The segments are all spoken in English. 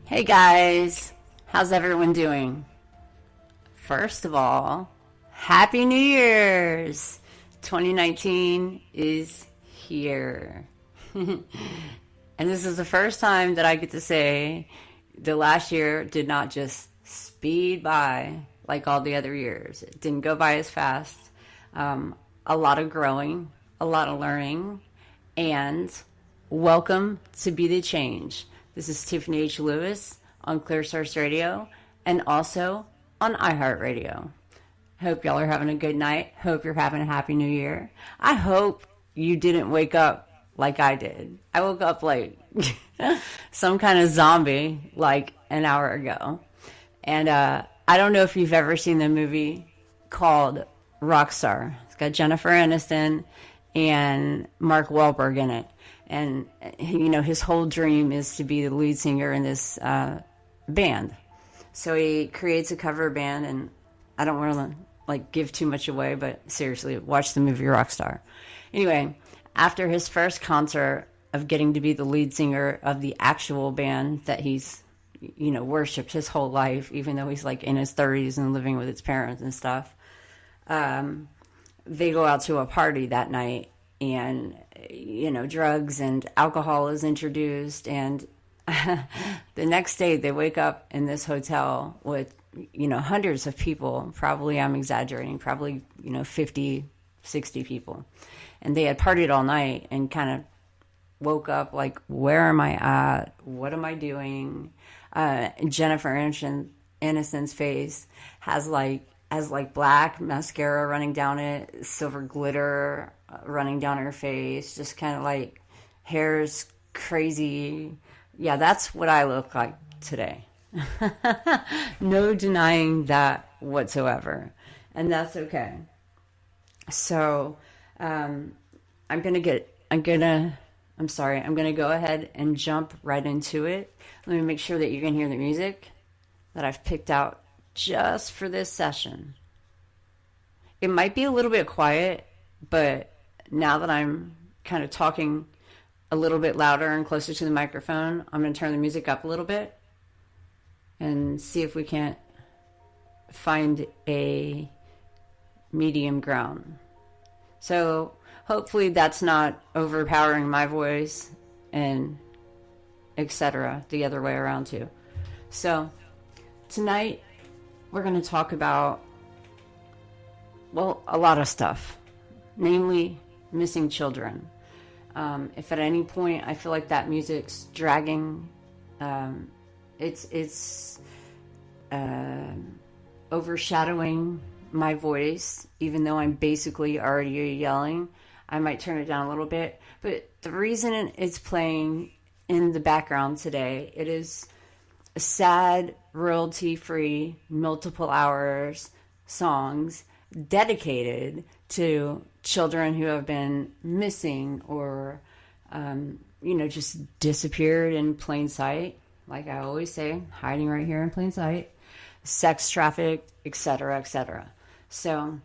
Hey guys, how's everyone doing? First of all, Happy New Year's! 2019 is here. And this is the first time that I get to say the last year did not just speed by like all the other years. It didn't go by as fast. A lot of growing, a lot of learning, and welcome to Be the Change. This is Tiffany H. Lewis on Clear Source Radio and also on iHeart Radio. Hope y'all are having a good night. Hope you're having a happy new year. I hope you didn't wake up like I did. I woke up like some kind of zombie like an hour ago. And I don't know if you've ever seen the movie called Rockstar. It's got Jennifer Aniston and Mark Wahlberg in it. And, you know, his whole dream is to be the lead singer in this band. So he creates a cover band, and I don't want to, like, give too much away, but seriously, watch the movie Rockstar. Anyway, after his first concert of getting to be the lead singer of the actual band that he's, you know, worshipped his whole life, even though he's, like, in his 30s and living with his parents and stuff, they go out to a party that night. And, you know, drugs and alcohol is introduced. And the next day they wake up in this hotel with, you know, hundreds of people. Probably, I'm exaggerating, probably, you know, 50, 60 people. And they had partied all night and kind of woke up like, where am I at? What am I doing? Jennifer Aniston's face has like black mascara running down it, silver glitter running down her face, just kind of like hair's crazy. Yeah, that's what I look like today. No denying that whatsoever. And that's okay. So I'm gonna go ahead and jump right into it. Let me make sure that you can hear the music that I've picked out just for this session. It might be a little bit quiet, but now that I'm kind of talking a little bit louder and closer to the microphone, I'm going to turn the music up a little bit and see if we can't find a medium ground. So hopefully that's not overpowering my voice and etc. the other way around too. So tonight we're going to talk about, well, a lot of stuff, namely missing children. If at any point I feel like that music's dragging, it's overshadowing my voice, even though I'm basically already yelling, I might turn it down a little bit. But the reason it's playing in the background today, it is a sad, royalty-free, multiple hours songs dedicated to children who have been missing or, you know, just disappeared in plain sight. Like I always say, hiding right here in plain sight, sex trafficked, etc., etc. So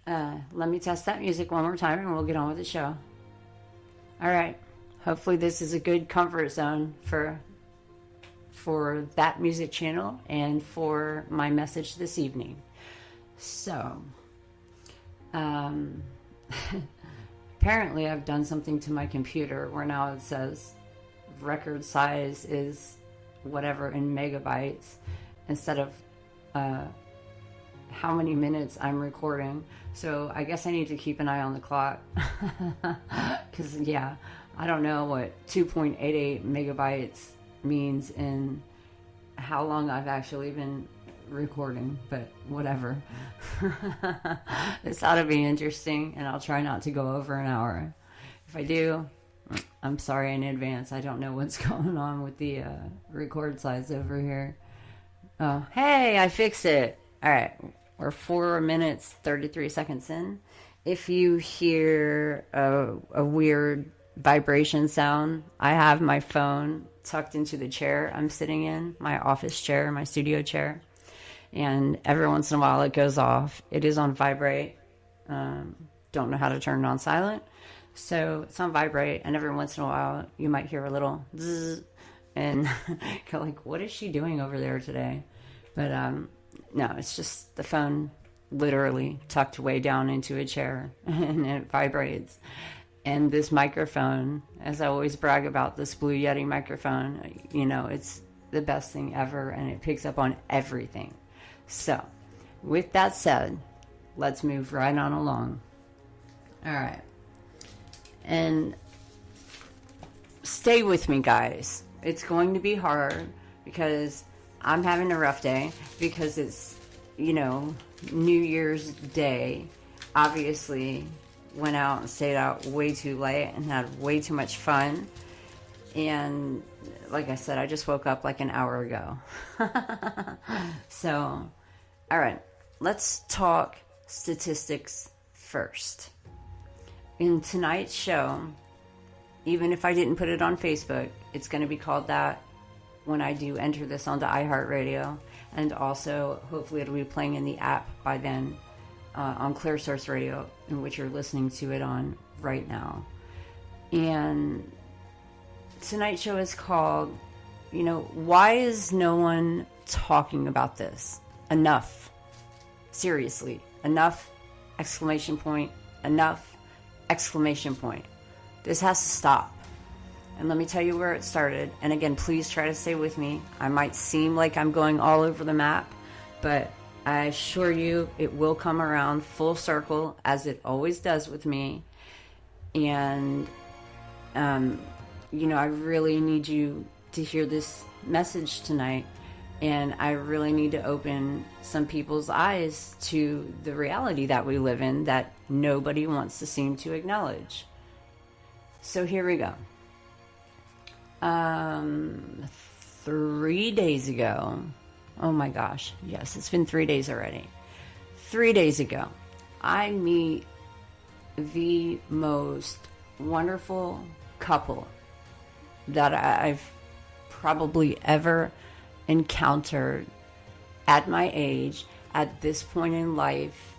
let me test that music one more time and we'll get on with the show. All right. Hopefully this is a good comfort zone for that music channel and for my message this evening. So, apparently I've done something to my computer where now it says record size is whatever in megabytes instead of how many minutes I'm recording. So I guess I need to keep an eye on the clock because yeah, I don't know what 2.88 megabytes means in how long I've actually been recording, but whatever. This ought to be interesting, and I'll try not to go over an hour. If I do, I'm sorry in advance. I don't know what's going on with the record size over here. Oh, hey, I fixed it. All right, we're 4 minutes 33 seconds in. If you hear a weird vibration sound, I have my phone tucked into the chair I'm sitting in, my office chair, my studio chair, and every once in a while it goes off. It is on vibrate. Don't know how to turn it on silent, so it's on vibrate, and every once in a while you might hear a little zzz, and go like, what is she doing over there today? But no, it's just the phone literally tucked way down into a chair and it vibrates. And this microphone, as I always brag about this Blue Yeti microphone, you know, it's the best thing ever, and it picks up on everything. So, with that said, let's move right on along. All right. And stay with me, guys. It's going to be hard because I'm having a rough day because it's, you know, New Year's Day. Obviously, went out and stayed out way too late and had way too much fun. And like I said, I just woke up like an hour ago. So, all right, let's talk statistics first. In tonight's show, even if I didn't put it on Facebook, it's going to be called that when I do enter this onto iHeart Radio. And also, hopefully it'll be playing in the app by then on Clear Source Radio, in which you're listening to it on right now. And tonight's show is called, you know, why is no one talking about this? Enough. Seriously. Enough. Exclamation point. Enough. Exclamation point. This has to stop. And let me tell you where it started. And again, please try to stay with me. I might seem like I'm going all over the map, but I assure you it will come around full circle, as it always does with me. And, you know, I really need you to hear this message tonight. And I really need to open some people's eyes to the reality that we live in that nobody wants to seem to acknowledge. So here we go. 3 days ago, oh my gosh, yes, it's been 3 days already. 3 days ago, I meet the most wonderful couple that I've probably ever encountered at my age, at this point in life.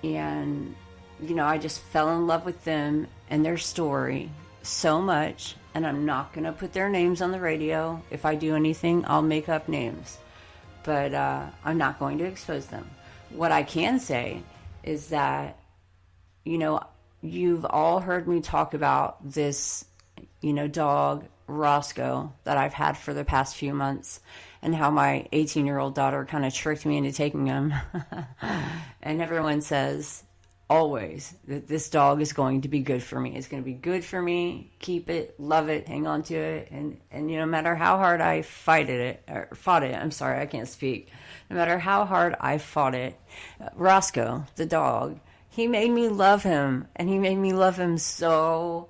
And, you know, I just fell in love with them and their story so much. And I'm not going to put their names on the radio. If I do anything, I'll make up names. But I'm not going to expose them. What I can say is that, you know, you've all heard me talk about this, you know, dog, Roscoe, that I've had for the past few months, and how my 18-year-old daughter kind of tricked me into taking him. And everyone says always that this dog is going to be good for me. It's going to be good for me. Keep it, love it, hang on to it. And you know, no matter how hard I fought it, I'm sorry, I can't speak. No matter how hard I fought it, Roscoe, the dog, he made me love him, and he made me love him so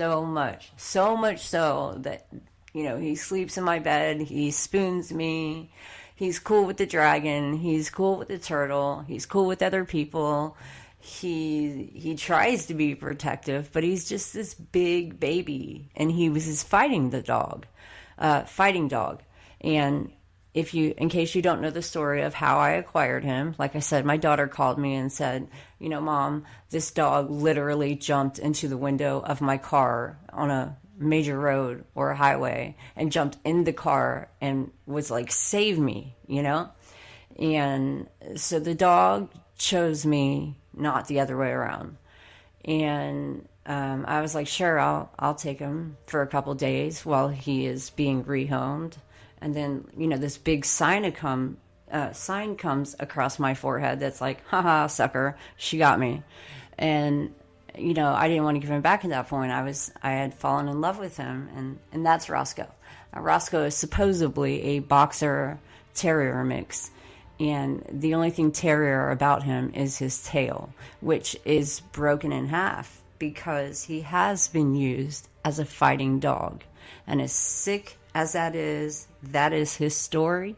much. So much so that, you know, he sleeps in my bed, he spoons me, he's cool with the dragon, he's cool with the turtle, he's cool with other people. He tries to be protective, but he's just this big baby, and he was his fighting dog. And in case you don't know the story of how I acquired him, like I said, my daughter called me and said, you know, Mom, this dog literally jumped into the window of my car on a major road or a highway and jumped in the car and was like, save me, you know? And so the dog chose me, not the other way around. And I was like, sure, I'll take him for a couple days while he is being rehomed. And then, you know, this big sign comes across my forehead that's like, haha, sucker, she got me. And, you know, I didn't want to give him back at that point. I had fallen in love with him, and that's Roscoe. Roscoe is supposedly a boxer terrier mix. And the only thing terrier about him is his tail, which is broken in half because he has been used as a fighting dog. And as sick as that is his story.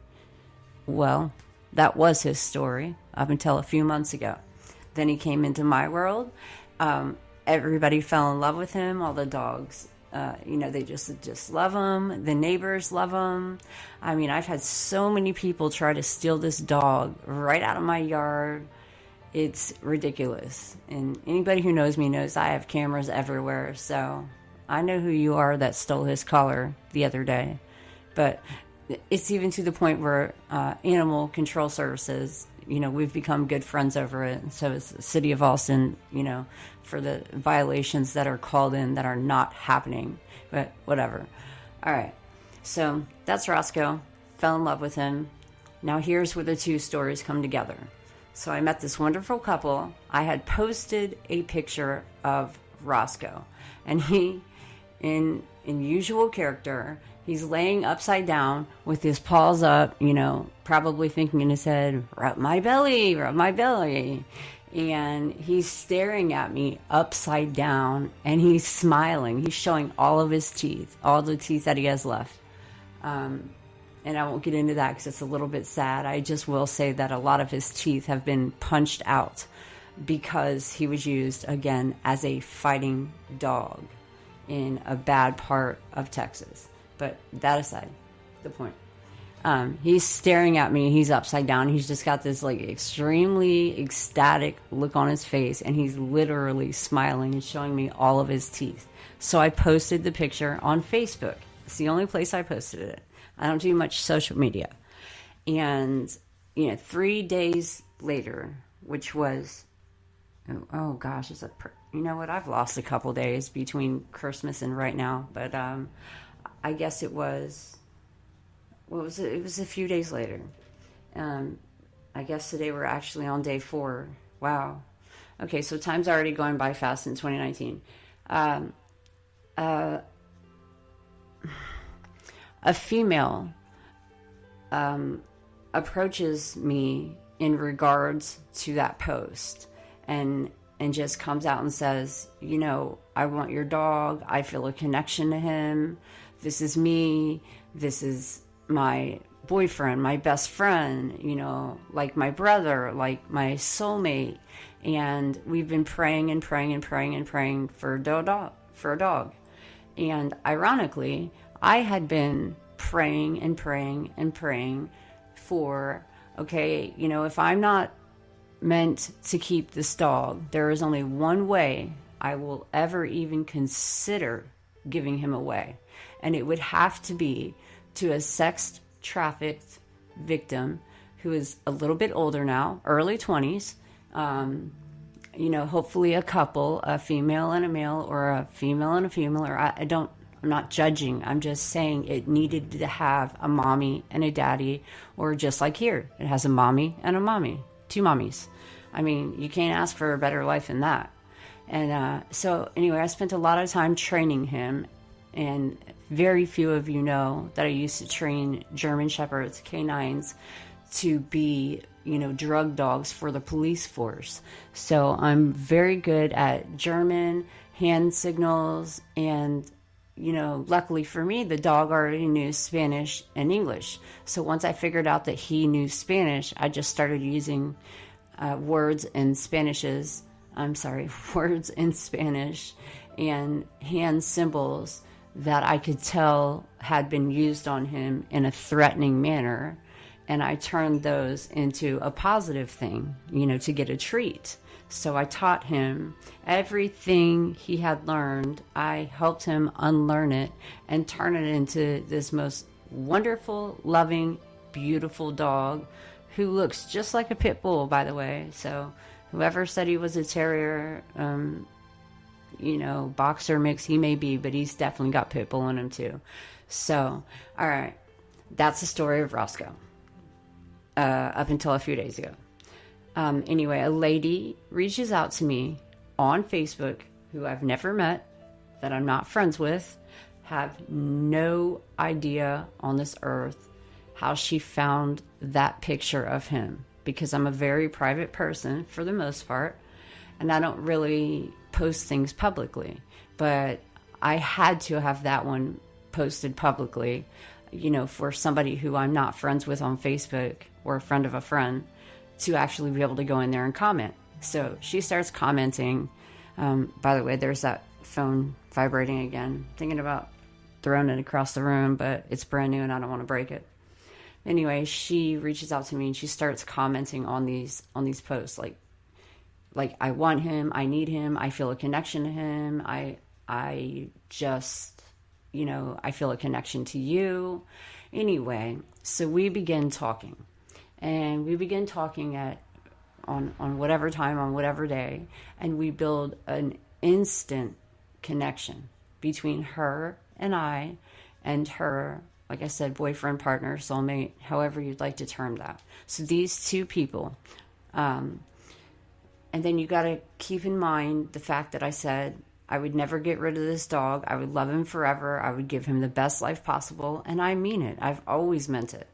Well, that was his story up until a few months ago. Then he came into my world. Everybody fell in love with him. All the dogs, you know, they just love him. The neighbors love him. I mean, I've had so many people try to steal this dog right out of my yard. It's ridiculous. And anybody who knows me knows I have cameras everywhere. So I know who you are that stole his collar the other day. But it's even to the point where animal control services, we've become good friends over it. And so is the city of Austin, for the violations that are called in that are not happening. But whatever. All right. So that's Roscoe. Fell in love with him. Now here's where the two stories come together. So I met this wonderful couple. I had posted a picture of Roscoe, and he, in usual character, he's laying upside down with his paws up, probably thinking in his head, rub my belly, rub my belly. And he's staring at me upside down, and he's smiling. He's showing all of his teeth, all the teeth that he has left. And I won't get into that because it's a little bit sad. I just will say that a lot of his teeth have been punched out because he was used, again, as a fighting dog in a bad part of Texas. But that aside, the point. He's staring at me. He's upside down. He's just got this extremely ecstatic look on his face, and he's literally smiling and showing me all of his teeth. So I posted the picture on Facebook. It's the only place I posted it. I don't do much social media. And, 3 days later, which was, oh gosh, you know what? I've lost a couple days between Christmas and right now. But I guess it was, what was it? It was a few days later. I guess today we're actually on day 4. Wow. Okay, so time's already going by fast in 2019. A female approaches me in regards to that post and just comes out and says, I want your dog. I feel a connection to him. This is me. This is my boyfriend, my best friend, like my brother, like my soulmate. And we've been praying and praying and praying and praying for a dog. And ironically, I had been praying and praying and praying for, if I'm not meant to keep this dog, there is only one way I will ever even consider giving him away. And it would have to be to a sex trafficked victim who is a little bit older now, early 20s, hopefully a couple, a female and a male, or a female and a female, or I'm not judging. I'm just saying it needed to have a mommy and a daddy, or just like here, it has a mommy and a mommy, 2 mommies. I mean, you can't ask for a better life than that. And so anyway, I spent a lot of time training him, and very few of you know that I used to train German Shepherds, canines, to be, drug dogs for the police force. So I'm very good at German, hand signals, and luckily for me, the dog already knew Spanish and English. So once I figured out that he knew Spanish, I just started using words in Spanish and hand symbols that I could tell had been used on him in a threatening manner. And I turned those into a positive thing, to get a treat. So I taught him everything he had learned. I helped him unlearn it and turn it into this most wonderful, loving, beautiful dog who looks just like a pit bull, by the way. So whoever said he was a terrier, boxer mix, he may be, but he's definitely got pit bull in him too. So, all right, that's the story of Roscoe up until a few days ago. Anyway, a lady reaches out to me on Facebook who I've never met, that I'm not friends with, have no idea on this earth how she found that picture of him, because I'm a very private person for the most part, and I don't really post things publicly. But I had to have that one posted publicly, for somebody who I'm not friends with on Facebook or a friend of a friend to actually be able to go in there and comment. So she starts commenting. By the way, there's that phone vibrating again. Thinking about throwing it across the room, but it's brand new and I don't want to break it. Anyway, she reaches out to me and she starts commenting on these posts, like I want him, I need him, I feel a connection to him, I just, I feel a connection to you. Anyway, so we begin talking. And we begin talking on whatever time, on whatever day. And we build an instant connection between her and her, like I said, boyfriend, partner, soulmate, however you'd like to term that. So these two people. And then you got to keep in mind the fact that I said I would never get rid of this dog. I would love him forever. I would give him the best life possible. And I mean it. I've always meant it.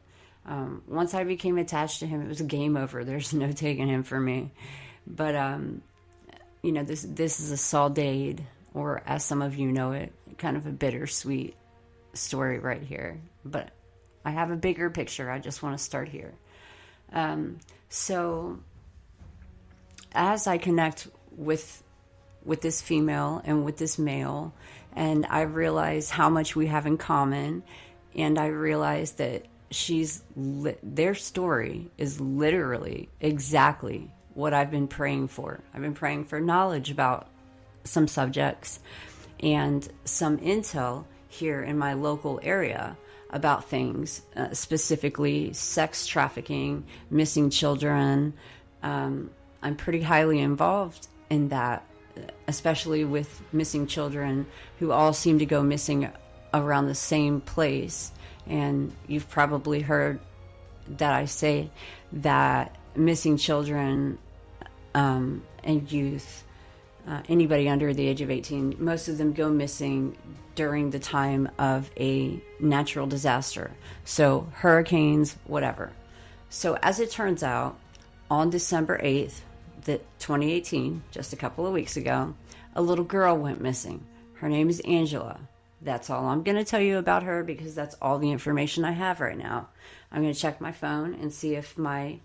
Once I became attached to him, it was a game over. There's no taking him from me. But, this is a saudade, or as some of you know it, kind of a bittersweet story right here. But I have a bigger picture. I just want to start here. So as I connect with this female and with this male, and I realize how much we have in common, and I realize that their story is literally exactly what I've been praying for. I've been praying for knowledge about some subjects and some intel here in my local area about things, specifically sex trafficking, missing children. I'm pretty highly involved in that, especially with missing children who all seem to go missing around the same place. And you've probably heard that I say that missing children and youth, anybody under the age of 18, most of them go missing during the time of a natural disaster. So hurricanes, whatever. So as it turns out, on December 8th, 2018, just a couple of weeks ago, a little girl went missing. Her name is Angela. That's all I'm going to tell you about her, because that's all the information I have right now. I'm going to check my phone and see if my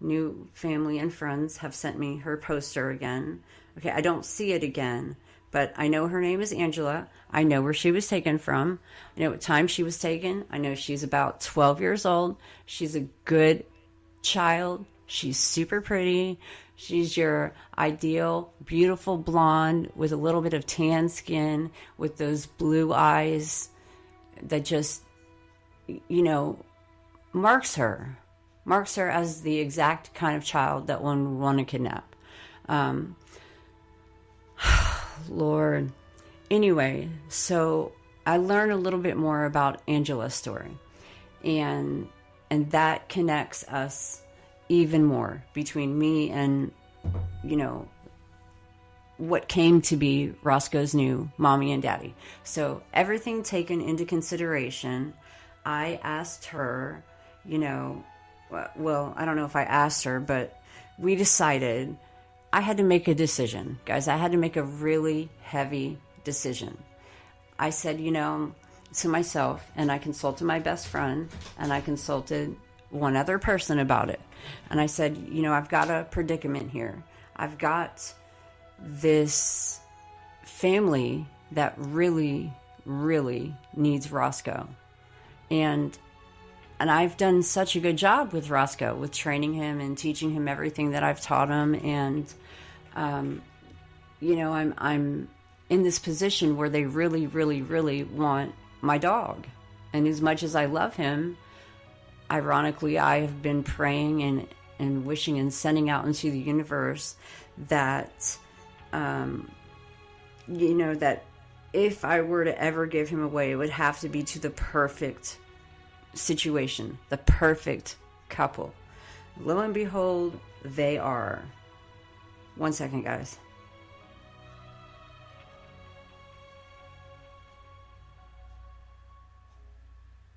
new family and friends have sent me her poster again. Okay, I don't see it again, but I know her name is Angela. I know where she was taken from. I know what time she was taken. I know she's about 12 years old. She's a good child. She's super pretty. She's your ideal, beautiful blonde with a little bit of tan skin, with those blue eyes that just, marks her as the exact kind of child that one would want to kidnap. Lord. Anyway, so I learned a little bit more about Angela's story, and that connects us even more between me and, what came to be Roscoe's new mommy and daddy. So everything taken into consideration, I asked her, well, I don't know if I asked her, but we decided I had to make a decision. Guys, I had to make a really heavy decision. I said, to myself, and I consulted my best friend, and I consulted one other person about it. And I said, I've got a predicament here. I've got this family that really, really needs Roscoe. And I've done such a good job with Roscoe, with training him and teaching him everything that I've taught him. And, I'm in this position where they really, really, really want my dog. And as much as I love him, ironically, I have been praying and wishing and sending out into the universe that, that if I were to ever give him away, it would have to be to the perfect situation, the perfect couple. Lo and behold, they are. 1 second, guys.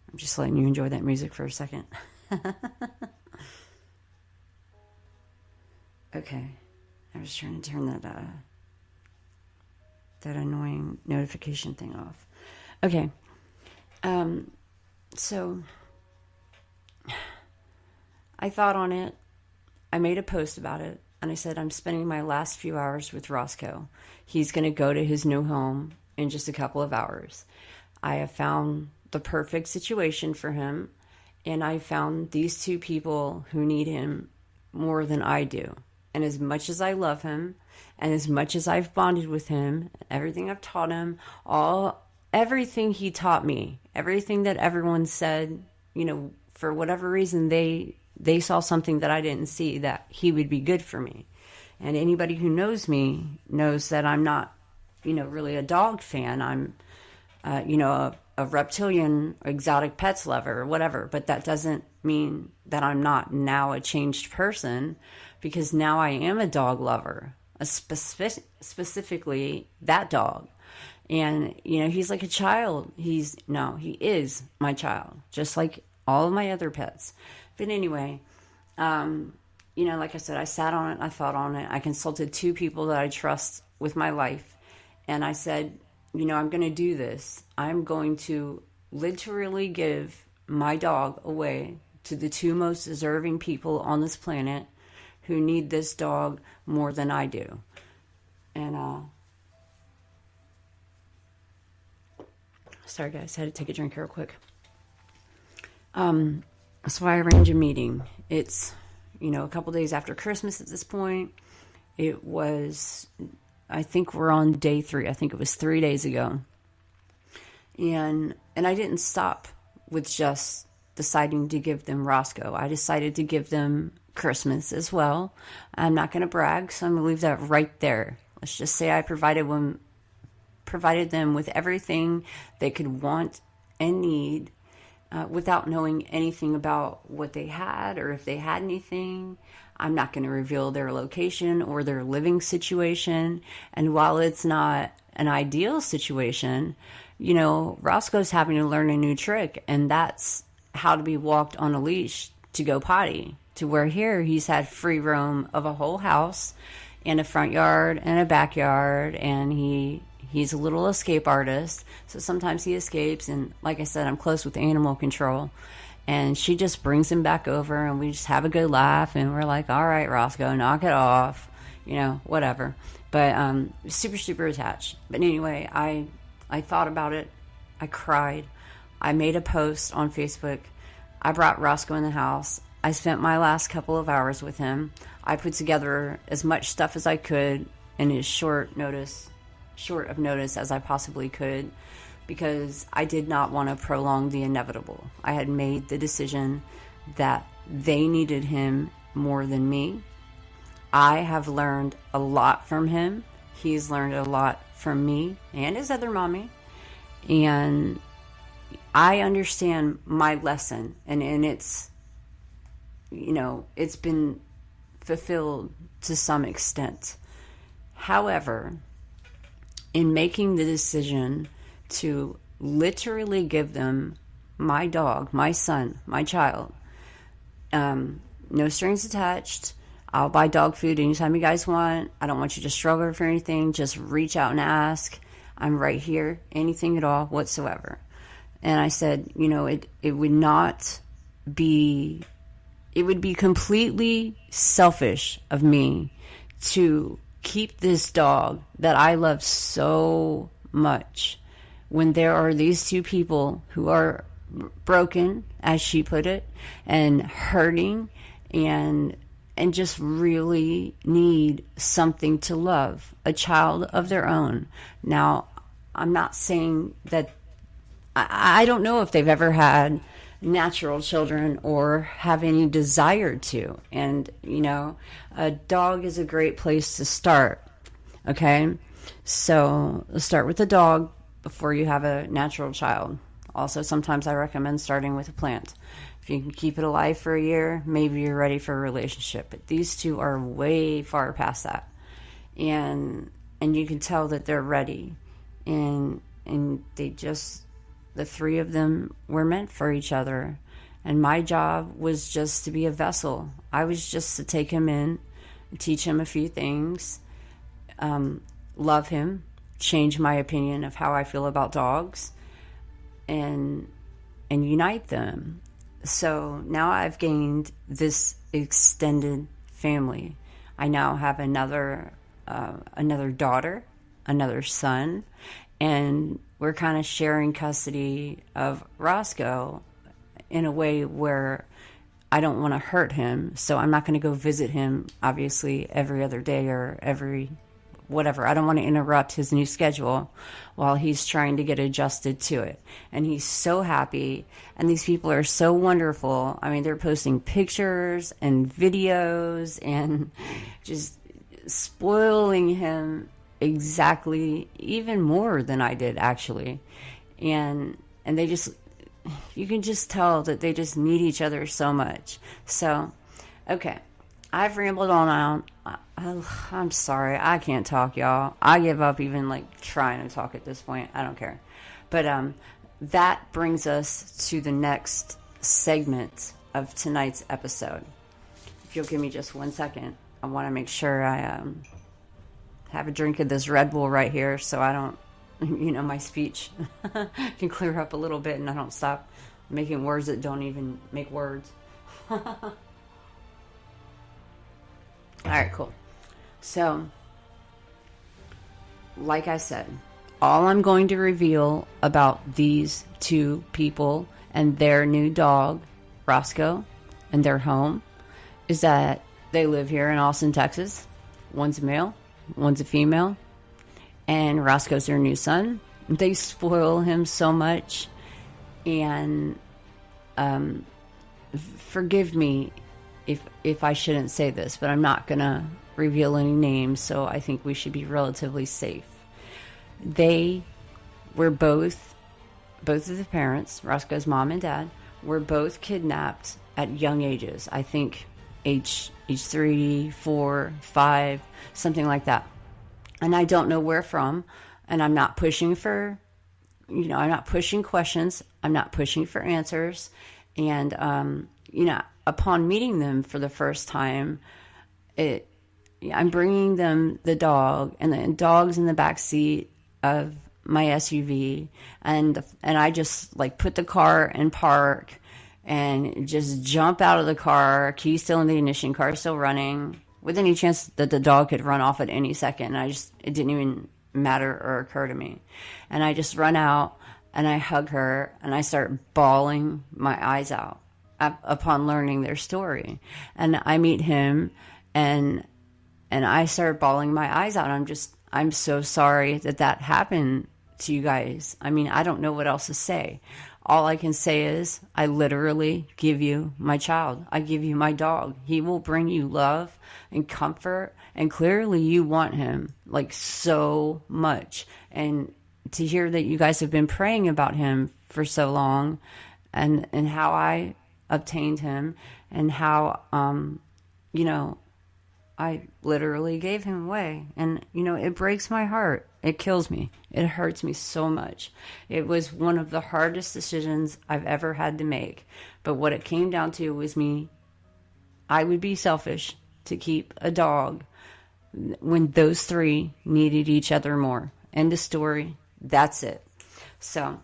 I'm just letting you enjoy that music for a second. Okay. I was trying to turn that annoying notification thing off. Okay. So I thought on it. I made a post about it. And I said, I'm spending my last few hours with Roscoe. He's going to go to his new home in just a couple of hours. I have found the perfect situation for him. And I found these two people who need him more than I do. And as much as I love him, and as much as I've bonded with him, everything I've taught him, everything he taught me, everything that everyone said for whatever reason, they saw something that I didn't see, that he would be good for me. And anybody who knows me knows that I'm not, really a dog fan. I'm, a reptilian, exotic pets lover, or whatever. But that doesn't mean that I'm not now a changed person, because now I am a dog lover, specifically that dog. And, he's like a child. He is my child, just like all of my other pets. But anyway, like I said, I sat on it, I thought on it. I consulted 2 people that I trust with my life. And I said, I'm going to do this. I'm going to literally give my dog away to the 2 most deserving people on this planet who need this dog more than I do. And, sorry guys, I had to take a drink real quick. So I arranged a meeting. It's, a couple days after Christmas at this point. It was, I think we're on day 3. I think it was 3 days ago. And I didn't stop with just deciding to give them Roscoe. I decided to give them Christmas as well. I'm not going to brag, so I'm going to leave that right there. Let's just say I provided them with everything they could want and need, without knowing anything about what they had or if they had anything. I'm not going to reveal their location or their living situation. And while it's not an ideal situation, Roscoe's having to learn a new trick, and that's how to be walked on a leash to go potty. To where here he's had free roam of a whole house and a front yard and a backyard, and he's a little escape artist, so sometimes he escapes. And like I said, I'm close with animal control, and she just brings him back over, and we just have a good laugh, and we're like, all right, Roscoe, knock it off, whatever. But super, super attached. But anyway, I thought about it. I cried. I made a post on Facebook. I brought Roscoe in the house. I spent my last couple of hours with him. I put together as much stuff as I could in as short of notice as I possibly could, because I did not want to prolong the inevitable. I had made the decision that they needed him more than me. I have learned a lot from him. He's learned a lot from me and his other mommy. And I understand my lesson, and it's, it's been fulfilled to some extent. However, in making the decision to literally give them my dog, my son, my child, no strings attached. I'll buy dog food anytime you guys want. I don't want you to struggle for anything. Just reach out and ask. I'm right here. Anything at all whatsoever. And I said, it would not be, it would be completely selfish of me to keep this dog that I love so much when there are these 2 people who are broken, as she put it, and hurting and just really need something to love, a child of their own. Now, I'm not saying that, I don't know if they've ever had natural children or have any desire to. And, a dog is a great place to start. Okay? So let's start with the dog before you have a natural child. Also, sometimes I recommend starting with a plant. If you can keep it alive for a year, maybe you're ready for a relationship. But these 2 are way far past that. And you can tell that they're ready. And they just, the 3 of them were meant for each other. And my job was just to be a vessel. I was just to take him in, teach him a few things, love him, change my opinion of how I feel about dogs, and unite them. So now I've gained this extended family. I now have another daughter, another son, and we're kind of sharing custody of Roscoe in a way where I don't want to hurt him. So I'm not going to go visit him, obviously, every other day or every whatever. I don't want to interrupt his new schedule while he's trying to get adjusted to it. And he's so happy. And these people are so wonderful. I mean, they're posting pictures and videos and just spoiling him exactly, even more than I did, actually. And they just, you can just tell that they just need each other so much. So, okay, I've rambled on out. I'm sorry, I can't talk, y'all. I give up even like trying to talk at this point. I don't care. But that brings us to the next segment of tonight's episode. If you'll give me just 1 second, I want to make sure I have a drink of this Red Bull right here so I don't, my speech can clear up a little bit and I don't stop making words that don't even make words. All right, cool. So, like I said, all I'm going to reveal about these two people and their new dog, Roscoe, and their home is that they live here in Austin, Texas. One's a male, one's a female, and Roscoe's their new son. They spoil him so much, and forgive me if I shouldn't say this, but I'm not gonna reveal any names, so I think we should be relatively safe. They were both of the parents, Roscoe's mom and dad, were both kidnapped at young ages. I think age 3, 4, 5, something like that. And I don't know where from, and I'm not pushing for, I'm not pushing questions, I'm not pushing for answers, and, upon meeting them for the first time, I'm bringing them the dog, and the dog's in the back seat of my SUV, and I just like put the car in park and just jump out of the car, key still in the ignition, car still running, with any chance that the dog could run off at any second. And it didn't even matter or occur to me. And I just run out and I hug her and I start bawling my eyes out upon learning their story. And I meet him and I start bawling my eyes out. I'm so sorry that happened to you guys. I mean, I don't know what else to say. All I can say is I literally give you my child. I give you my dog. He will bring you love and comfort. And clearly you want him like so much. And to hear that you guys have been praying about him for so long and how I obtained him and how, I literally gave him away. And, it breaks my heart. It kills me. It hurts me so much. It was one of the hardest decisions I've ever had to make. But what it came down to was I would be selfish to keep a dog when those three needed each other more. End of story. That's it. So,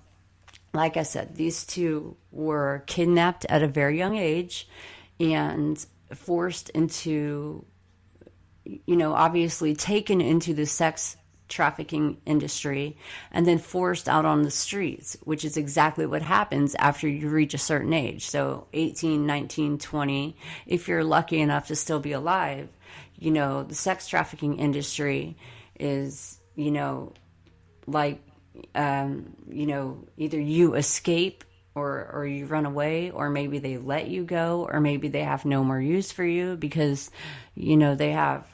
like I said, these two were kidnapped at a very young age and forced into, obviously taken into the sex trafficking industry and then forced out on the streets, which is exactly what happens after you reach a certain age. So 18, 19, 20, if you're lucky enough to still be alive, the sex trafficking industry is, like, either you escape or you run away, or maybe they let you go, or maybe they have no more use for you because, they have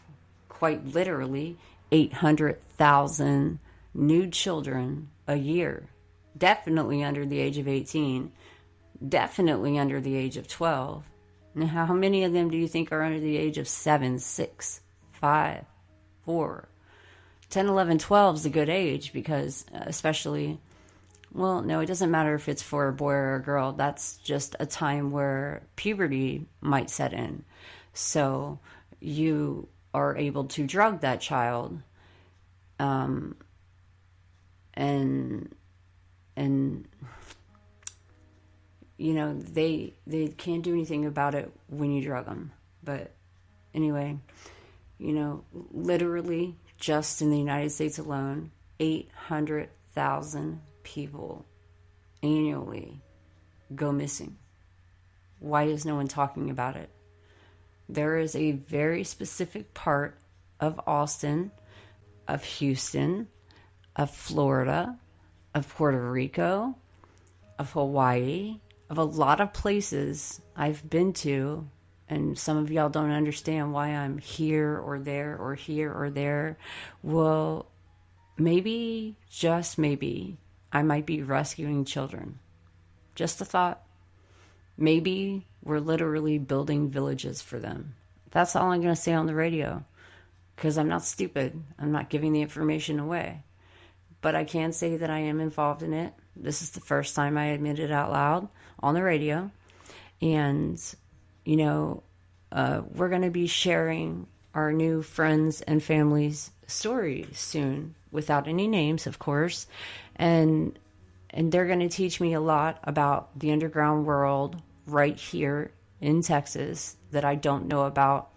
quite literally 800,000 new children a year, definitely under the age of 18, definitely under the age of 12. Now, how many of them do you think are under the age of 7, 6, 5, 4? 10, 11, 12 is a good age because especially, well, no, it doesn't matter if it's for a boy or a girl. That's just a time where puberty might set in. So you are able to drug that child, and they can't do anything about it when you drug them. But anyway, literally just in the United States alone, 800,000 people annually go missing. Why is no one talking about it? There is a very specific part of Austin of Houston, of Florida, of Puerto Rico, of Hawaii, of a lot of places I've been to. And some of y'all don't understand why I'm here or there or here or there. Well, maybe, just maybe, I might be rescuing children. Just a thought. Maybe we're literally building villages for them. That's all I'm going to say on the radio, because I'm not stupid. I'm not giving the information away. But I can say that I am involved in it. This is the first time I admit it out loud on the radio. And, we're going to be sharing our new friends and families' stories soon, without any names, of course. And they're going to teach me a lot about the underground world right here in Texas that I don't know about.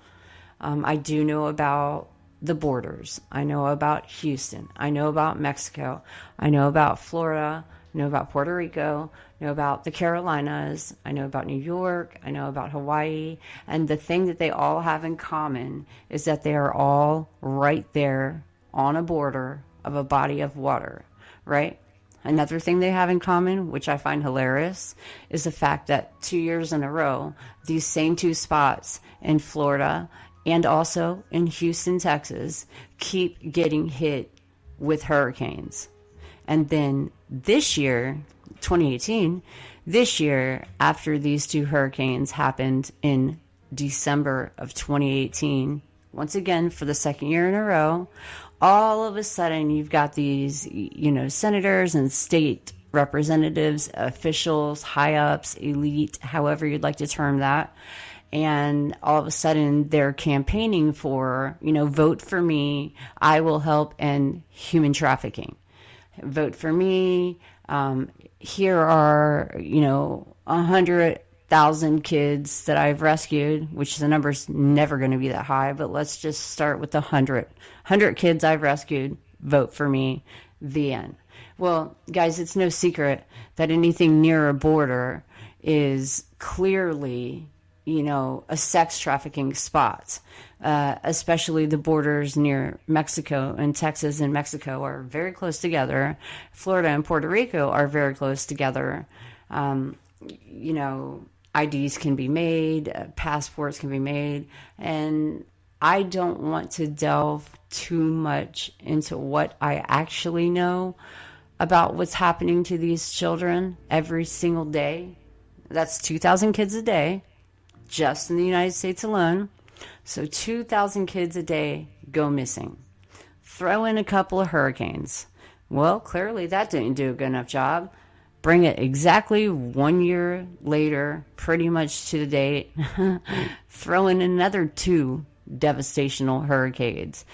I do know about the borders. I know about Houston. I know about Mexico. I know about Florida. I know about Puerto Rico. I know about the Carolinas. I know about New York. I know about Hawaii. And the thing that they all have in common is that they are all right there on a border of a body of water, right? Another thing they have in common, which I find hilarious, is the fact that 2 years in a row, these same two spots in Florida and also in Houston, Texas, keep getting hit with hurricanes. And then this year, 2018, this year, after these two hurricanes happened in December of 2018, once again, for the second year in a row, all of a sudden you've got these, senators and state representatives, officials, high ups, elite, however you'd like to term that. And all of a sudden they're campaigning for, vote for me. I will help end human trafficking. Vote for me. Here are, 100,000 kids that I've rescued, which the number's never going to be that high, but let's just start with 100 kids I've rescued. Vote for me. The end. Well, guys, it's no secret that anything near a border is clearly, a sex trafficking spot. Especially the borders near Mexico and Texas and Mexico are very close together. Florida and Puerto Rico are very close together. IDs can be made, passports can be made, and I don't want to delve too much into what I actually know about what's happening to these children every single day. That's 2,000 kids a day, just in the United States alone. So 2,000 kids a day go missing. Throw in a couple of hurricanes. Well, clearly that didn't do a good enough job. Bring it exactly 1 year later, pretty much to the date. Throw in another two devastational hurricanes,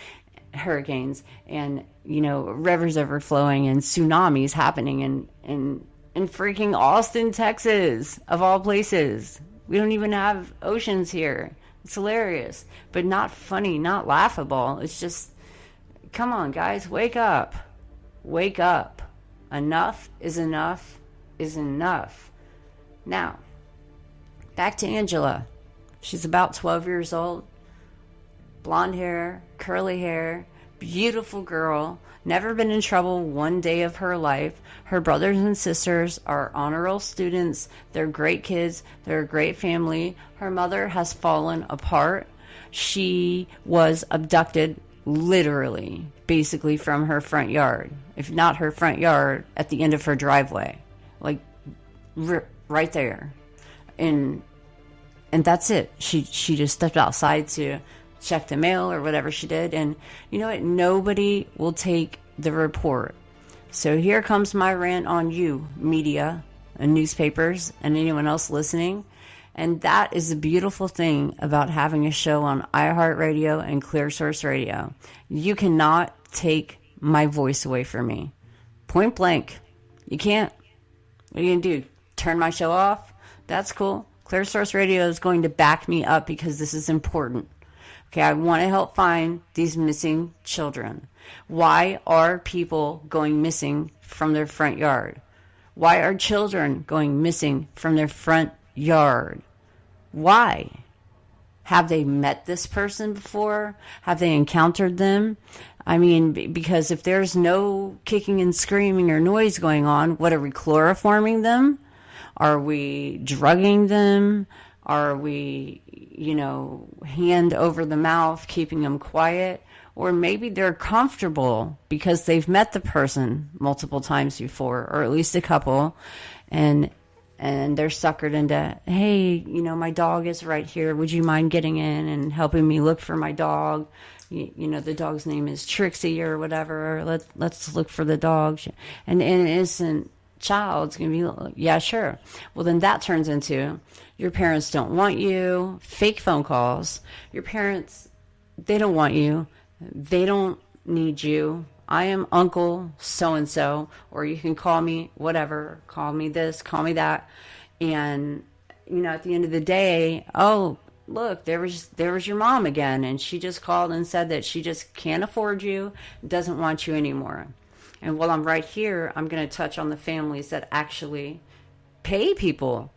and rivers overflowing and tsunamis happening in freaking Austin, Texas, of all places. We don't even have oceans here. It's hilarious, but not funny, not laughable. It's just, come on, guys, wake up. Wake up. Enough is enough is enough. Now, back to Angela. She's about 12 years old. Blonde hair, curly hair, beautiful girl. Never been in trouble one day of her life. Her brothers and sisters are honor roll students. They're great kids. They're a great family. Her mother has fallen apart. She was abducted literally, basically from her front yard. If not her front yard, at the end of her driveway. Like, right there. And that's it. She just stepped outside to check the mail or whatever she did. And you know what? Nobody will take the report. So here comes my rant on you, media and newspapers and anyone else listening. And that is the beautiful thing about having a show on iHeart Radio and Clear Source Radio. You cannot take my voice away from me. Point blank. You can't. What are you going to do? Turn my show off? That's cool. Clear Source Radio is going to back me up because this is important. Okay, I want to help find these missing children. Why are people going missing from their front yard? Why are children going missing from their front yard? Why? Have they met this person before? Have they encountered them? I mean, because if there's no kicking and screaming or noise going on, what are we, chloroforming them? Are we drugging them? Are we, hand over the mouth, keeping them quiet? Or maybe they're comfortable because they've met the person multiple times before, or at least a couple, and they're suckered into, hey, my dog is right here. Would you mind getting in and helping me look for my dog? The dog's name is Trixie or whatever. Let's look for the dog. And an innocent child's going to be like, yeah, sure. Well, then that turns into your parents don't want you, fake phone calls. Your parents, they don't want you. They don't need you. I am Uncle so-and-so, or you can call me whatever, call me this, call me that. And, at the end of the day, oh, look, there was your mom again. And she just called and said that she just can't afford you, doesn't want you anymore. And while I'm right here, I'm going to touch on the families that actually pay people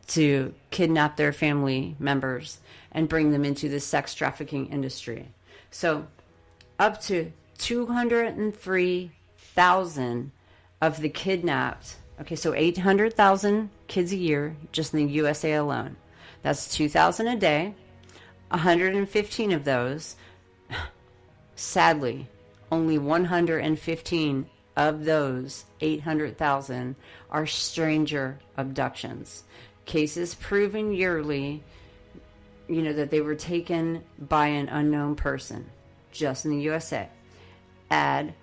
to kidnap their family members and bring them into the sex trafficking industry. So up to 203,000 of the kidnapped, okay, so 800,000 kids a year just in the USA alone. That's 2,000 a day. 115 of those, sadly, only 115 of those 800,000 are stranger abductions. Cases proven yearly, that they were taken by an unknown person, just in the USA. Add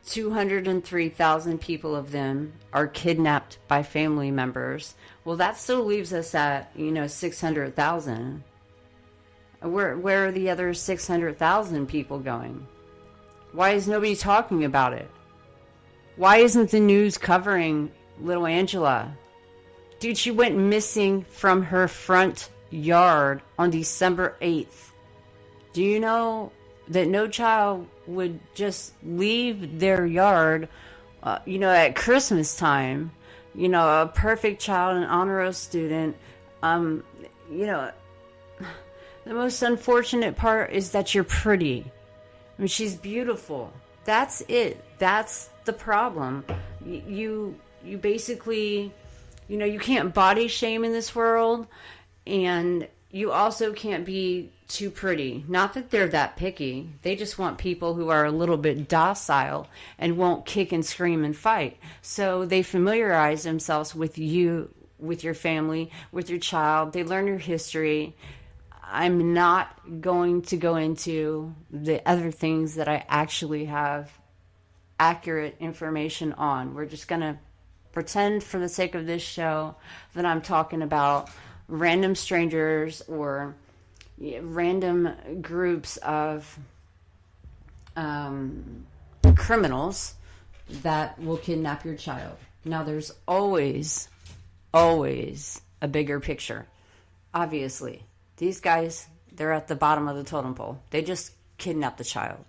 203,000 people of them are kidnapped by family members. Well, that still leaves us at, 600,000. Where are the other 600,000 people going? Why is nobody talking about it? Why isn't the news covering little Angela? Dude, she went missing from her front yard on December 8th. Do you know that no child would just leave their yard, at Christmas time? A perfect child, an honor roll student. The most unfortunate part is that you're pretty. I mean, she's beautiful. That's it. That's the problem. You basically, you can't body shame in this world, and you also can't be too pretty. Not that they're that picky. They just want people who are a little bit docile and won't kick and scream and fight. So they familiarize themselves with you, with your family, with your child. They learn your history. I'm not going to go into the other things that I actually have accurate information on. We're just going to pretend for the sake of this show that I'm talking about random strangers or random groups of criminals that will kidnap your child. Now, there's always a bigger picture. Obviously, these guys, they're at the bottom of the totem pole. They just kidnap the child.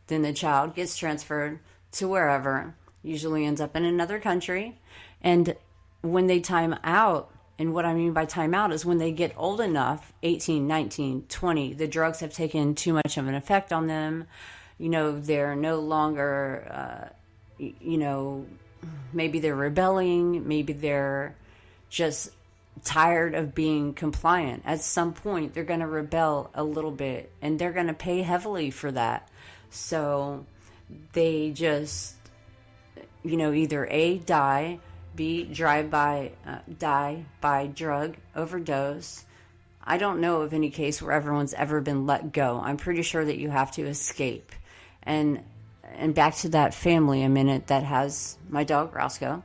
Then the child gets transferred to wherever, usually ends up in another country. And when they time out, and what I mean by time out is when they get old enough, 18, 19, 20, the drugs have taken too much of an effect on them. They're no longer, maybe they're rebelling. Maybe they're just tired of being compliant. At some point, they're going to rebel a little bit, and they're going to pay heavily for that. So they just, either A, die, B, die by drug overdose. I don't know of any case where everyone's ever been let go. I'm pretty sure that you have to escape. And back to that family a minute that has my dog, Roscoe.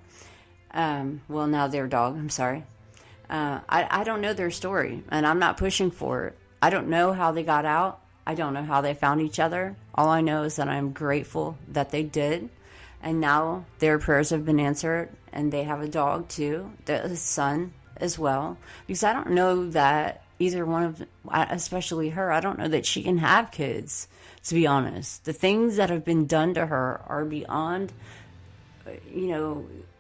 Now their dog, I'm sorry. I don't know their story, and I'm not pushing for it. I don't know how they got out. I don't know how they found each other. All I know is that I'm grateful that they did. And now their prayers have been answered, and they have a dog too, a son as well. Because I don't know that either one of them, especially her, I don't know that she can have kids, to be honest. The things that have been done to her are beyond,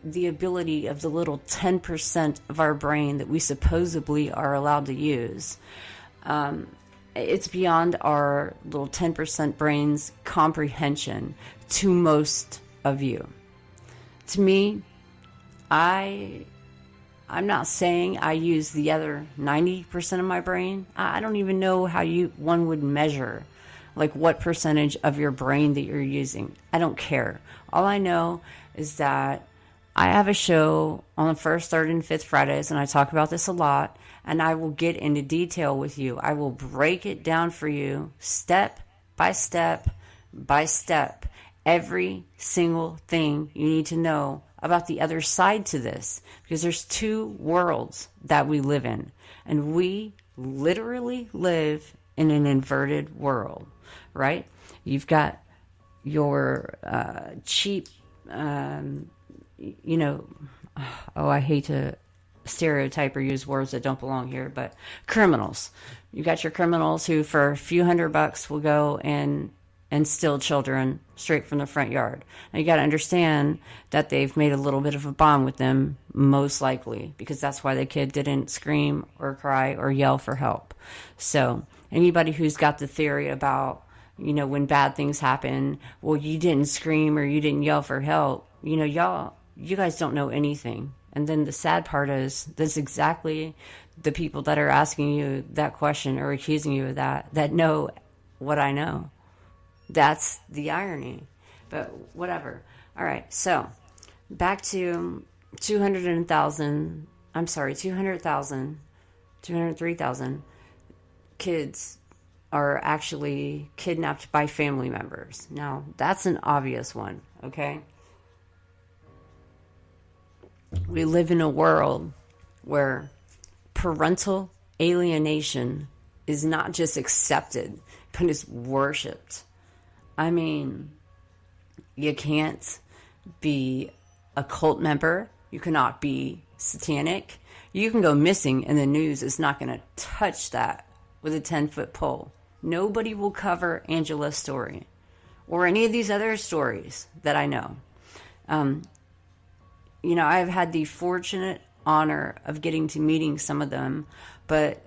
the ability of the little 10% of our brain that we supposedly are allowed to use. It's beyond our little 10% brain's comprehension to most of you. To me, I'm not saying I use the other 90% of my brain. I don't even know how one would measure, like, what percentage of your brain that you're using. I don't care. All I know is that I have a show on the first, third, and fifth Fridays, and I talk about this a lot, and I will get into detail with you. I will break it down for you step by step by step. Every single thing you need to know about the other side to this, because there's two worlds that we live in, and we literally live in an inverted world, right? You've got your cheap, I hate to stereotype or use words that don't belong here, but criminals. You got your criminals who for a few $100 will go and steal children straight from the front yard. Now you got to understand that they've made a little bit of a bond with them, most likely, because that's why the kid didn't scream or cry or yell for help. So anybody who's got the theory about, when bad things happen, well, you didn't scream or you didn't yell for help, you guys don't know anything. And then the sad part is that's exactly the people that are asking you that question or accusing you of that know what I know. That's the irony. But whatever. All right. So back to 203,000 kids are actually kidnapped by family members. Now, that's an obvious one, okay? We live in a world where parental alienation is not just accepted, but is worshipped. I mean, you can't be a cult member. You cannot be satanic. You can go missing, and the news is not going to touch that with a 10-foot pole. Nobody will cover Angela's story or any of these other stories that I know. I've had the fortunate honor of getting to meeting some of them, but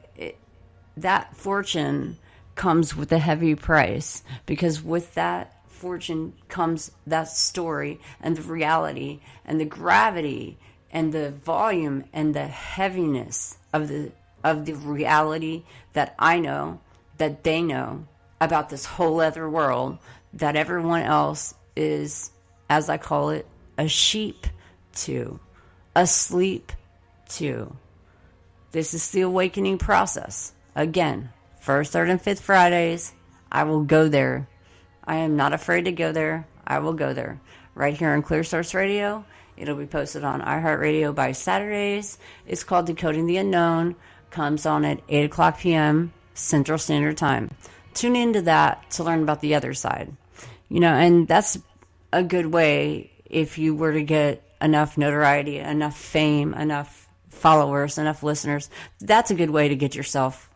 that fortune comes with a heavy price, because with that fortune comes that story and the reality and the gravity and the volume and the heaviness of the reality that I know, that they know about this whole other world that everyone else is, as I call it, a sheep to, asleep to. This is the awakening process. Again, first, third, and fifth Fridays, I will go there. I am not afraid to go there. I will go there. Right here on Clear Source Radio. It'll be posted on iHeart Radio by Saturdays. It's called Decoding the Unknown. Comes on at 8 o'clock p.m. Central Standard Time. Tune into that to learn about the other side. And that's a good way if you were to get enough notoriety, enough fame, enough followers, enough listeners. That's a good way to get yourself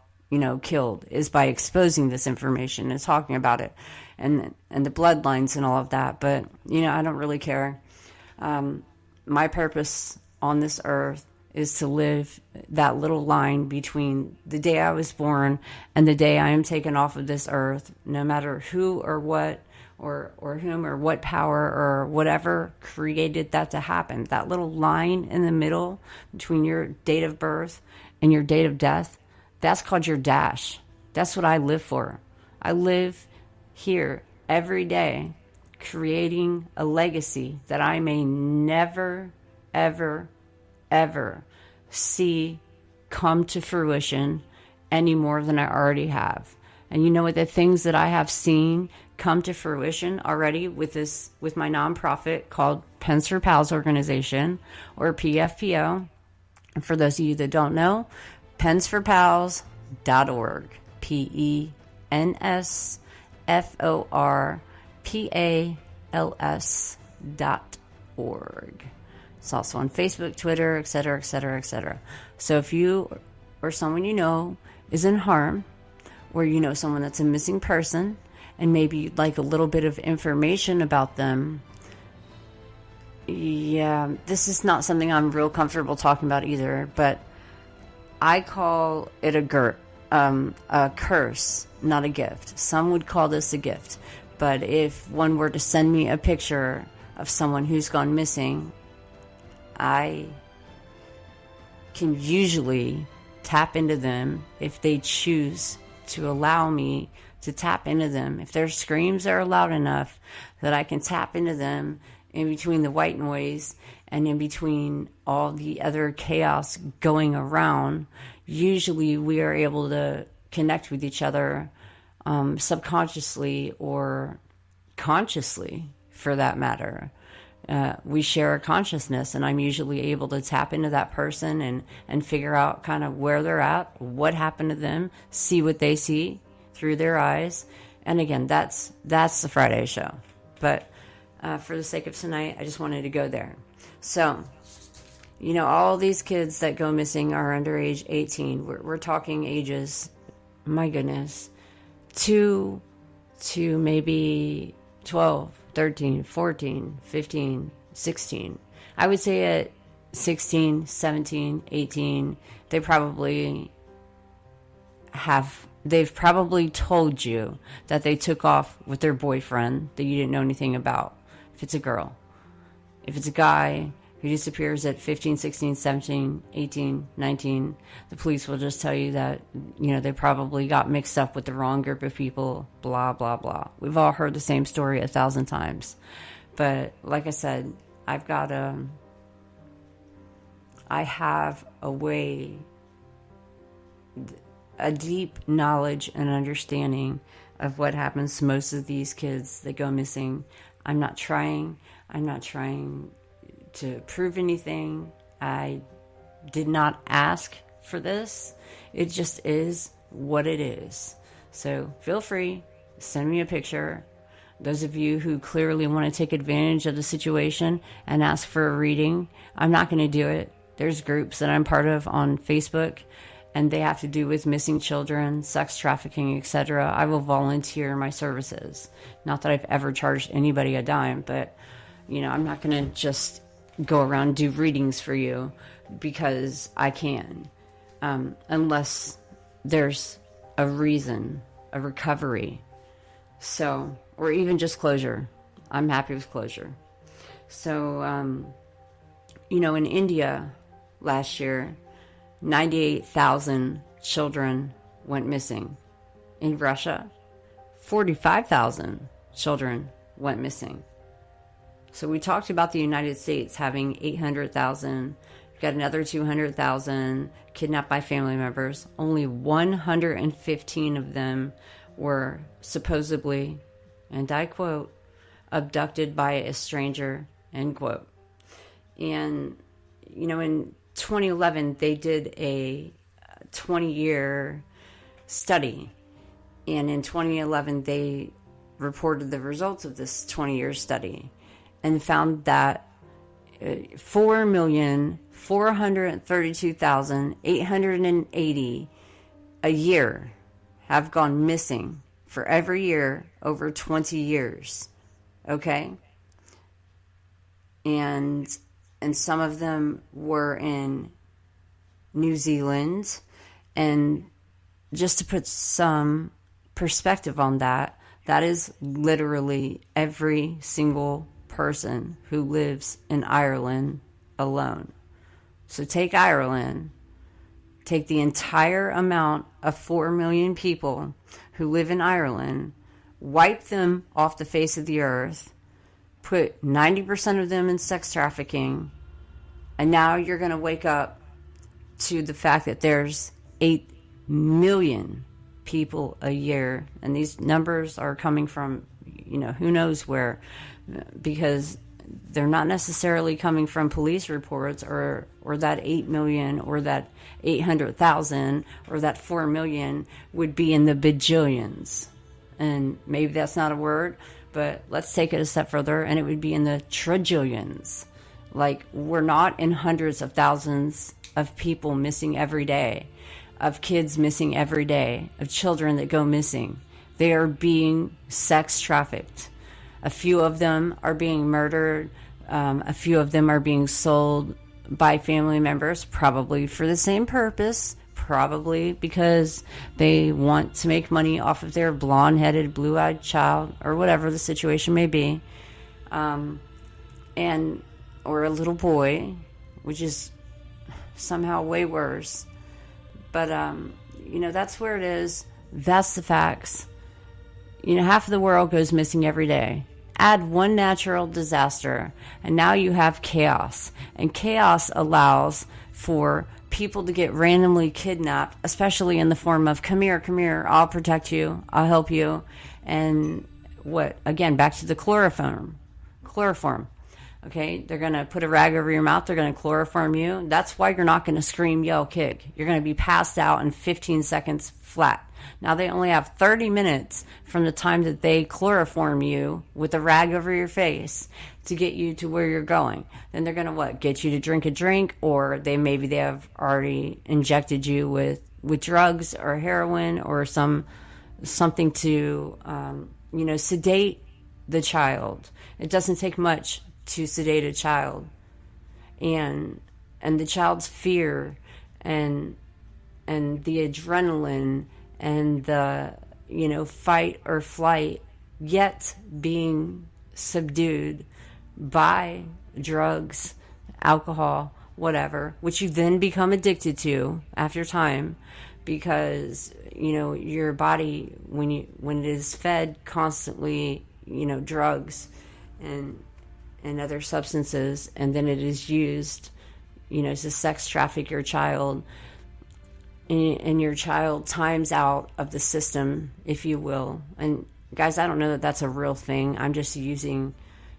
killed, is by exposing this information and talking about it and the bloodlines and all of that. But, I don't really care. My purpose on this earth is to live that little line between the day I was born and the day I am taken off of this earth, no matter who or what or whom or what power or whatever created that to happen. That little line in the middle between your date of birth and your date of death, that's called your dash. That's what I live for. I live here every day creating a legacy that I may never, ever, ever see come to fruition any more than I already have. And you know what? The things that I have seen come to fruition already with my nonprofit called Pens for Pals organization, or PFPO. And for those of you that don't know, pensforpals.org. PENSFORPALS.org. It's also on Facebook, Twitter, etc., etc., etc. So if you or someone you know is in harm, or you know someone that's a missing person, and maybe you'd like a little bit of information about them, yeah, this is not something I'm real comfortable talking about either, but I call it a GERT. a curse, not a gift. Some would call this a gift. But if one were to send me a picture of someone who's gone missing, I can usually tap into them if they choose to allow me to tap into them. If their screams are loud enough that I can tap into them in between the white noise and in between all the other chaos going around, usually we are able to connect with each other subconsciously or consciously, for that matter. We share a consciousness, and I'm usually able to tap into that person and figure out kind of where they're at, what happened to them, see what they see through their eyes. And again, that's the Friday show. But for the sake of tonight, I just wanted to go there. So, all these kids that go missing are under age 18. We're talking ages, my goodness, 2 to maybe 12, 13, 14, 15, 16. I would say at 16, 17, 18, they've probably told you that they took off with their boyfriend that you didn't know anything about. If it's a girl. If it's a guy who disappears at 15, 16, 17, 18, 19, the police will just tell you that, they probably got mixed up with the wrong group of people, blah, blah, blah. We've all heard the same story 1,000 times. But like I said, I have a deep knowledge and understanding of what happens to most of these kids that go missing. I'm not trying to prove anything. I did not ask for this. It just is what it is. So feel free, send me a picture. Those of you who clearly want to take advantage of the situation and ask for a reading, I'm not going to do it. There's groups that I'm part of on Facebook, and they have to do with missing children, sex trafficking, etc. I will volunteer my services. Not that I've ever charged anybody a dime, but I'm not going to just go around and do readings for you because I can, unless there's a reason, a recovery. So, or even just closure. I'm happy with closure. So, in India last year, 98,000 children went missing. In Russia, 45,000 children went missing. So we talked about the United States having 800,000. We've got another 200,000 kidnapped by family members. Only 115 of them were supposedly, and I quote, abducted by a stranger, end quote. And, in 2011, they did a 20-year study. And in 2011, they reported the results of this 20-year study and found that 4,432,880 a year have gone missing for every year over 20 years. Okay? And some of them were in New Zealand. And just to put some perspective on that, that is literally every single person who lives in Ireland alone. So take Ireland, take the entire amount of 4 million people who live in Ireland, wipe them off the face of the earth, put 90% of them in sex trafficking, and now you're going to wake up to the fact that there's 8 million people a year, and these numbers are coming from, who knows where, because they're not necessarily coming from police reports or that 8 million or that 800,000 or that 4 million would be in the bajillions. And maybe that's not a word, but let's take it a step further, and it would be in the trillions. Like, we're not in hundreds of thousands of people missing every day, of kids missing every day, of children that go missing. They are being sex trafficked. A few of them are being murdered. A few of them are being sold by family members, probably for the same purpose, probably because they want to make money off of their blonde-headed, blue-eyed child, or whatever the situation may be, or a little boy, which is somehow way worse. But that's where it is. That's the facts. Half of the world goes missing every day. Add one natural disaster, and now you have chaos. And chaos allows for people to get randomly kidnapped, especially in the form of, come here, I'll protect you, I'll help you. And again, back to the chloroform. Okay, they're going to put a rag over your mouth, they're going to chloroform you. That's why you're not going to scream, yell, kick. You're going to be passed out in 15 seconds flat. Now they only have 30 minutes from the time that they chloroform you with a rag over your face to get you to where you're going. Then they're going to get you to drink a drink, or they have already injected you with drugs or heroin or something to sedate the child. It doesn't take much to sedate a child, and the child's fear and the adrenaline and the fight or flight, yet being subdued by drugs, alcohol, whatever, which you then become addicted to after time, because your body, when it is fed constantly drugs and other substances, and then it is used to sex traffic your child, and your child times out of the system, if you will. And guys, I don't know that that's a real thing. I'm just using,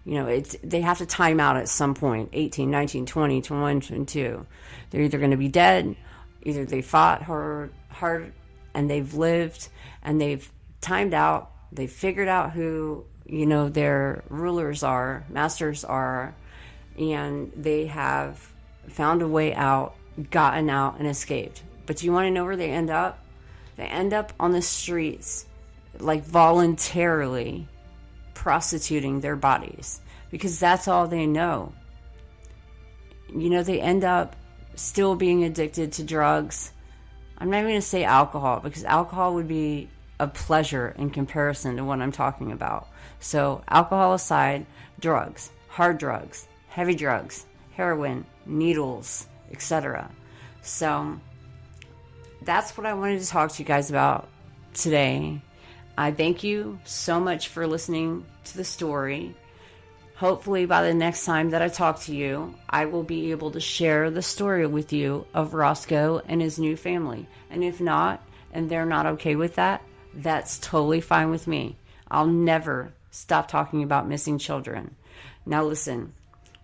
they have to time out at some point, 18, 19, 20, 21, 22. They're either going to be dead, either they fought hard and they've lived and they've timed out, they've figured out who, their rulers are, masters are, and they have found a way out, gotten out, and escaped. But do you want to know where they end up? They end up on the streets, voluntarily prostituting their bodies, because that's all they know. They end up still being addicted to drugs. I'm not even going to say alcohol, because alcohol would be a pleasure in comparison to what I'm talking about. So alcohol aside, drugs, hard drugs, heavy drugs, heroin, needles, etc. So that's what I wanted to talk to you guys about today. I thank you so much for listening to the story. Hopefully by the next time that I talk to you, I will be able to share the story with you of Roscoe and his new family. And if not, and they're not okay with that, that's totally fine with me. I'll never stop talking about missing children. Now listen,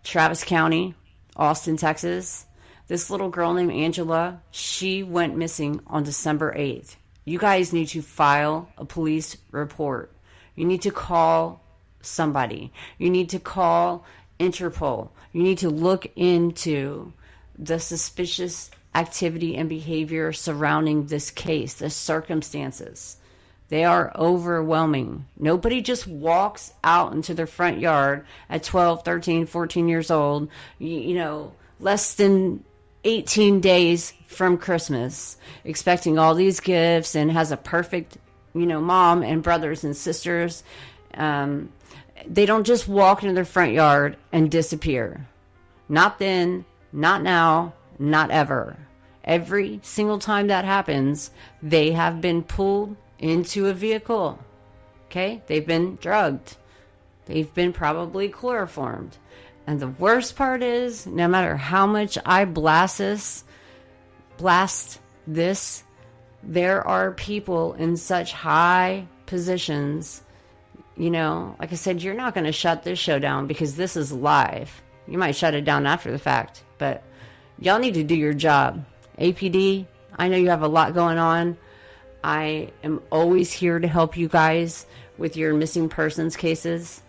Travis County, Austin, Texas, this little girl named Angela, she went missing on December 8th. You guys need to file a police report. You need to call somebody. You need to call Interpol. You need to look into the suspicious activity and behavior surrounding this case, the circumstances. They are overwhelming. Nobody just walks out into their front yard at 12, 13, 14 years old, less than 18 days from Christmas, expecting all these gifts, and has a perfect, mom and brothers and sisters. They don't just walk into their front yard and disappear. Not then, not now, not ever. Every single time that happens, they have been pulled into a vehicle. Okay? They've been drugged. They've been probably chloroformed. And the worst part is, no matter how much I blast this, there are people in such high positions. Like I said, you're not going to shut this show down because this is live. You might shut it down after the fact, but y'all need to do your job. APD, I know you have a lot going on. I am always here to help you guys with your missing persons cases,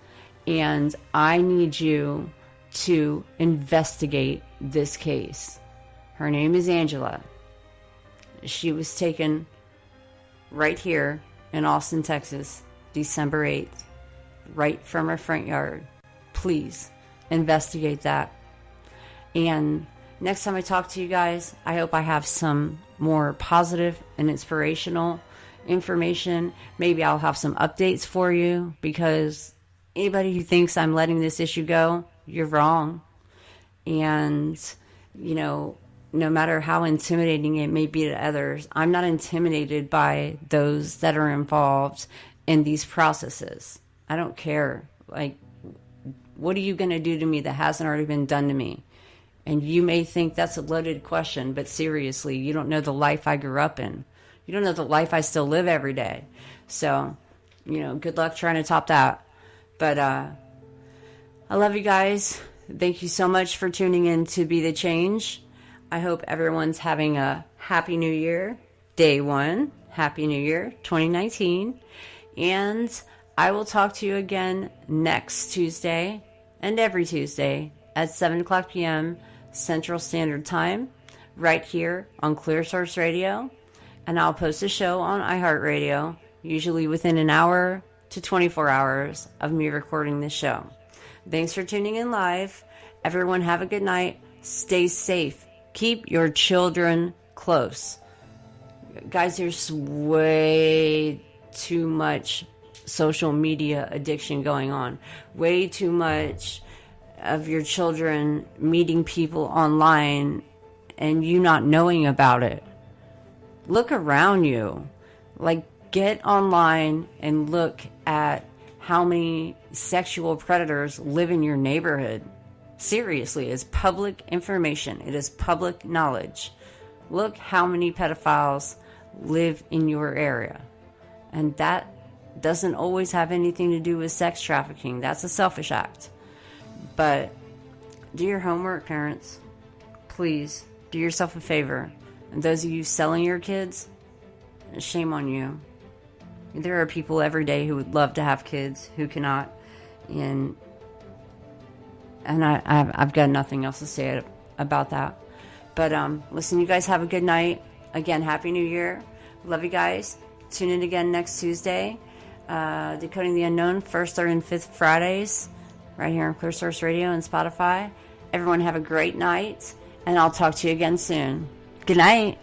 and I need you to investigate this case. Her name is Angela. She was taken right here in Austin, Texas, December 8th, right from her front yard. Please investigate that. And next time I talk to you guys, I hope I have some more positive and inspirational information. Maybe I'll have some updates for you, because anybody who thinks I'm letting this issue go, you're wrong. And, no matter how intimidating it may be to others, I'm not intimidated by those that are involved in these processes. I don't care. Like, what are you going to do to me that hasn't already been done to me? And you may think that's a loaded question, but seriously, you don't know the life I grew up in. You don't know the life I still live every day. So, good luck trying to top that. But I love you guys. Thank you so much for tuning in to Be the Change. I hope everyone's having a happy new year. Day 1, happy new year, 2019. And I will talk to you again next Tuesday and every Tuesday at 7 o'clock p.m. Central Standard Time, right here on Clear Source Radio. And I'll post a show on iHeart Radio, usually within an hour to 24 hours of me recording this show. Thanks for tuning in live. Everyone have a good night. Stay safe. Keep your children close. Guys, there's way too much social media addiction going on. Way too much of your children meeting people online and you not knowing about it. Look around you. Like, get online and look at how many sexual predators live in your neighborhood. Seriously, it's public information. It is public knowledge. Look how many pedophiles live in your area. And that doesn't always have anything to do with sex trafficking. That's a selfish act. But do your homework, parents. Please, do yourself a favor. And those of you selling your kids, shame on you. There are people every day who would love to have kids who cannot. And I've got nothing else to say about that. But listen, you guys have a good night. Again, Happy New Year. Love you guys. Tune in again next Tuesday. Decoding the Unknown, first, third, and fifth Fridays, right here on Clear Source Radio and Spotify. Everyone have a great night, and I'll talk to you again soon. Good night.